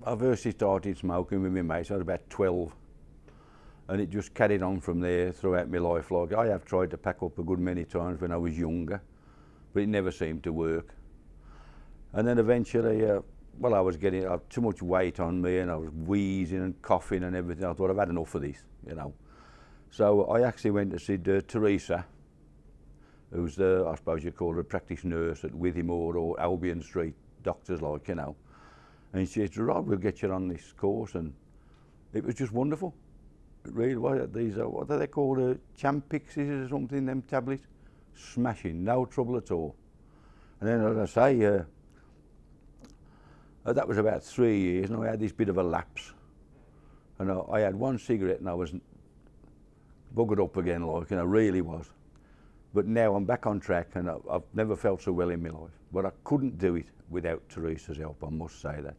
I first started smoking with my mates, I was about 12. And it just carried on from there throughout my life. Like, I have tried to pack up a good many times when I was younger, but it never seemed to work. And then eventually, well, I was getting too much weight on me, and I was wheezing and coughing and everything. I thought, I've had enough of this, you know. So I actually went to see Teresa, who's the, I suppose you call her, a practice nurse at Withymoor or Albion Street, doctors like, you know. And she said, Rod, we'll get you on this course. And it was just wonderful. It really was. These are, what are they called, Champixes or something, them tablets? Smashing, no trouble at all. And then, as I say, that was about 3 years, and I had this bit of a lapse. And I had one cigarette and I was buggered up again, like, and I really was. But now I'm back on track, and I've never felt so well in my life. But I couldn't do it without Teresa's help, I must say that.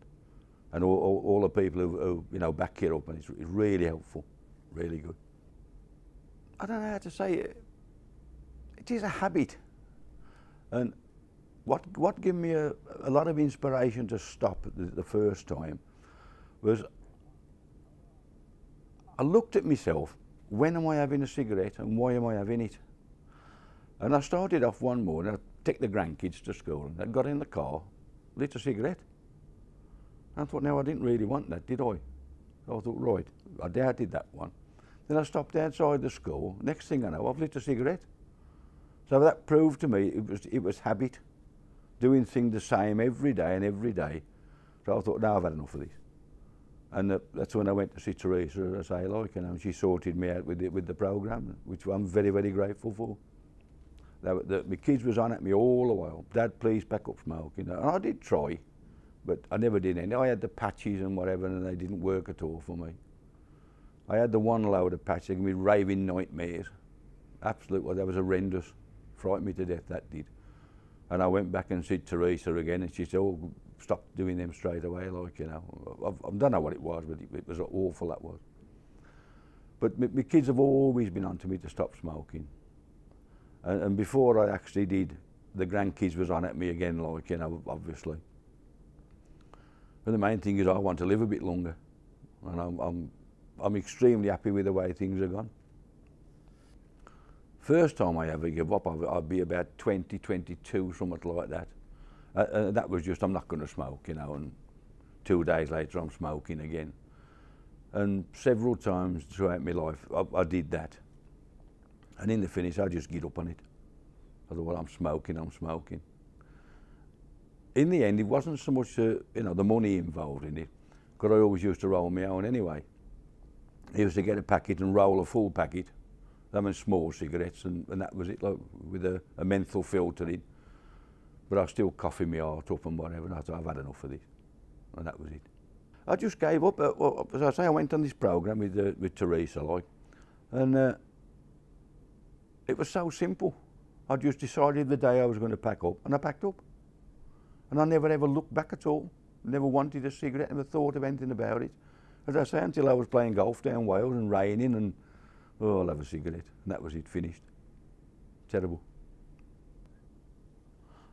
And all the people who you know, back here up, and it's really helpful, really good. I don't know how to say it. It is a habit. And what gave me a lot of inspiration to stop the first time was I looked at myself, when am I having a cigarette and why am I having it? And I started off one morning, I took the grandkids to school, and I got in the car, lit a cigarette. I thought, no, I didn't really want that, did I? So I thought, right, I doubted that one. Then I stopped outside the school, next thing I know, I've lit a cigarette. So that proved to me it was habit, doing things the same every day and every day. So I thought, now I've had enough of this. And that's when I went to see Teresa, as I say, like, you know, and she sorted me out with the program, which I'm very, very grateful for. My kids was on at me all the while. Dad, please pack up smoking. And I did try, but I never did any. I had the patches and whatever, and they didn't work at all for me. I had the one load of patches, they gave me raving nightmares. Absolutely, that was horrendous. Frightened me to death, that did. And I went back and saw Teresa again, and she said, oh, stop doing them straight away, like, you know. I don't know what it was, but it was awful, that was. But my kids have always been on to me to stop smoking. And before I actually did, the grandkids was on at me again, like, you know, obviously. But the main thing is I want to live a bit longer. And I'm extremely happy with the way things have gone. First time I ever gave up, I'd be about 20, 22, something like that. That was just, I'm not going to smoke, you know, and 2 days later I'm smoking again. And several times throughout my life, I did that. And in the finish, I just get up on it. I thought, well, I'm smoking. In the end, it wasn't so much, you know, the money involved in it, because I always used to roll my own anyway. I used to get a packet and roll a full packet. That meant small cigarettes, and that was it, like, with a menthol filter in. But I was still coughing my heart up and whatever, and I thought, I've had enough of this. And that was it. I just gave up. Well, as I say, I went on this program with Teresa, like, and it was so simple. I just decided the day I was going to pack up, and I packed up. And I never ever looked back at all. Never wanted a cigarette, never thought of anything about it. As I say, until I was playing golf down Wales and raining, and oh, I'll have a cigarette. And that was it, finished. Terrible.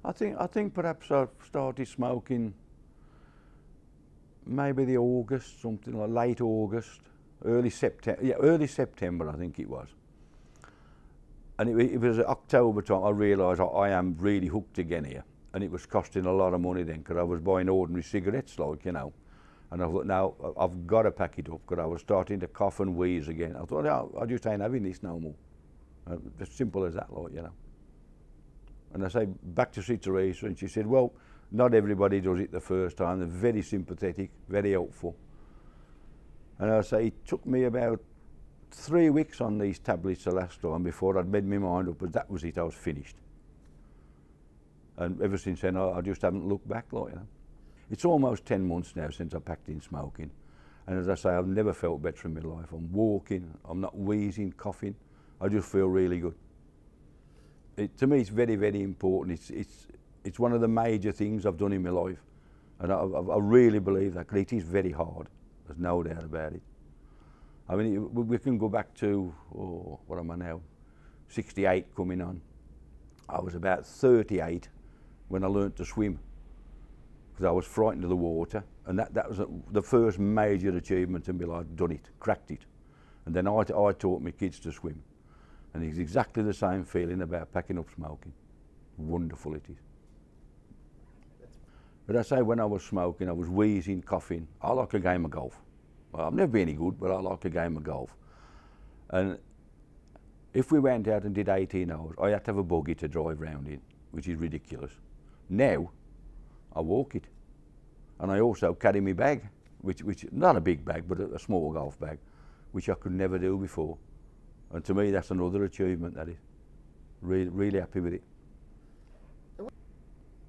I think perhaps I started smoking maybe the August, something like late August, early September. Yeah, early September I think it was. And it was October time I realised I am really hooked again here. And it was costing a lot of money then, because I was buying ordinary cigarettes, like, you know. And I thought, now I've got to pack it up, because I was starting to cough and wheeze again. I thought, no, I just ain't having this no more. As simple as that, like, you know. And I say, back to see Teresa, and she said, well, not everybody does it the first time. They're very sympathetic, very helpful. And I say, it took me about 3 weeks on these tablets the last time before I'd made my mind up, but that was it, I was finished. And ever since then, I just haven't looked back, like, you know. It's almost 10 months now since I packed in smoking. And as I say, I've never felt better in my life. I'm walking, I'm not wheezing, coughing. I just feel really good. To me, it's very, very important. It's one of the major things I've done in my life. And I really believe that, because it is very hard. There's no doubt about it. I mean, we can go back to, oh, what am I now? 68 coming on. I was about 38 when I learnt to swim. because I was frightened of the water, and that was the first major achievement in my life. Done it, cracked it, and then I taught my kids to swim, and it's exactly the same feeling about packing up smoking. Wonderful it is. But I say, when I was smoking, I was wheezing, coughing. I like a game of golf. Well, I've never been any good, but I like a game of golf. And if we went out and did 18 hours, I had to have a buggy to drive round in, which is ridiculous. Now, I walk it. And I also carry my bag, which not a big bag, but a small golf bag, which I could never do before. And to me, that's another achievement, that is. Really happy with it.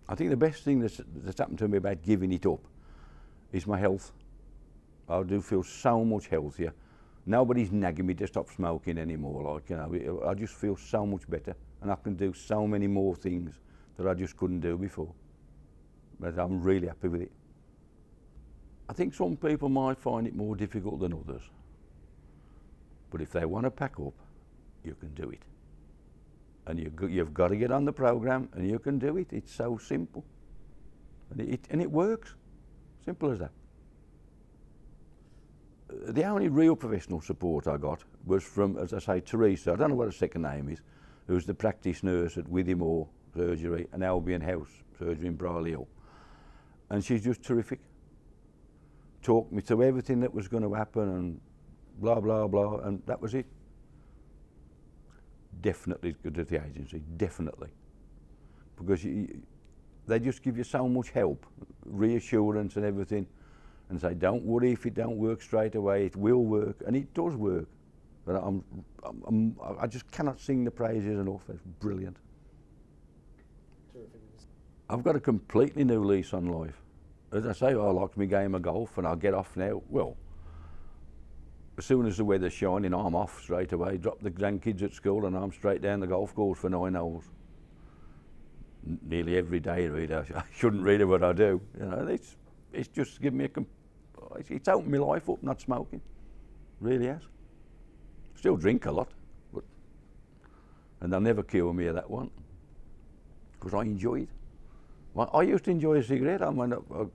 I think the best thing that's happened to me about giving it up is my health. I do feel so much healthier. Nobody's nagging me to stop smoking anymore. Like, you know, I just feel so much better, and I can do so many more things that I just couldn't do before. But I'm really happy with it. I think some people might find it more difficult than others. But if they want to pack up, you can do it. And you've got to get on the program, and you can do it. It's so simple. And it works. Simple as that. The only real professional support I got was from, as I say, Teresa, I don't know what her second name is, who's the practice nurse at Withymoor Surgery and Albion House Surgery in Brierley Hill. And she's just terrific. Talked me through everything that was going to happen and blah, blah, blah, and that was it. Definitely good at the agency, definitely. Because they just give you so much help, reassurance and everything, and say, don't worry if it don't work straight away, it will work, and it does work. But I just cannot sing the praises enough. It's brilliant. Terrific. I've got a completely new lease on life. As I say, I like my game of golf, and I'll get off now. Well, as soon as the weather's shining, I'm off straight away. Drop the grandkids at school, and I'm straight down the golf course for 9 hours. Nearly every day, really. I shouldn't really, but I do. You know, it's just given me it's opened my life up, not smoking. Really has. Still drink a lot, and they'll never cure me of that one, because I enjoy it. I used to enjoy a cigarette. I mean, I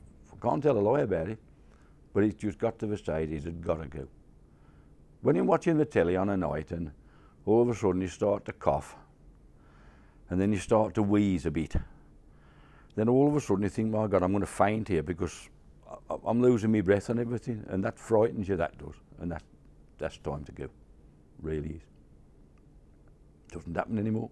can't tell a lie about it, but it's just got to the stage it's got to go. When you're watching the telly on a night and all of a sudden you start to cough and then you start to wheeze a bit, then all of a sudden you think, my God, I'm going to faint here because I'm losing my breath and everything, and that frightens you, that does, and that's time to go, really is. Doesn't happen anymore.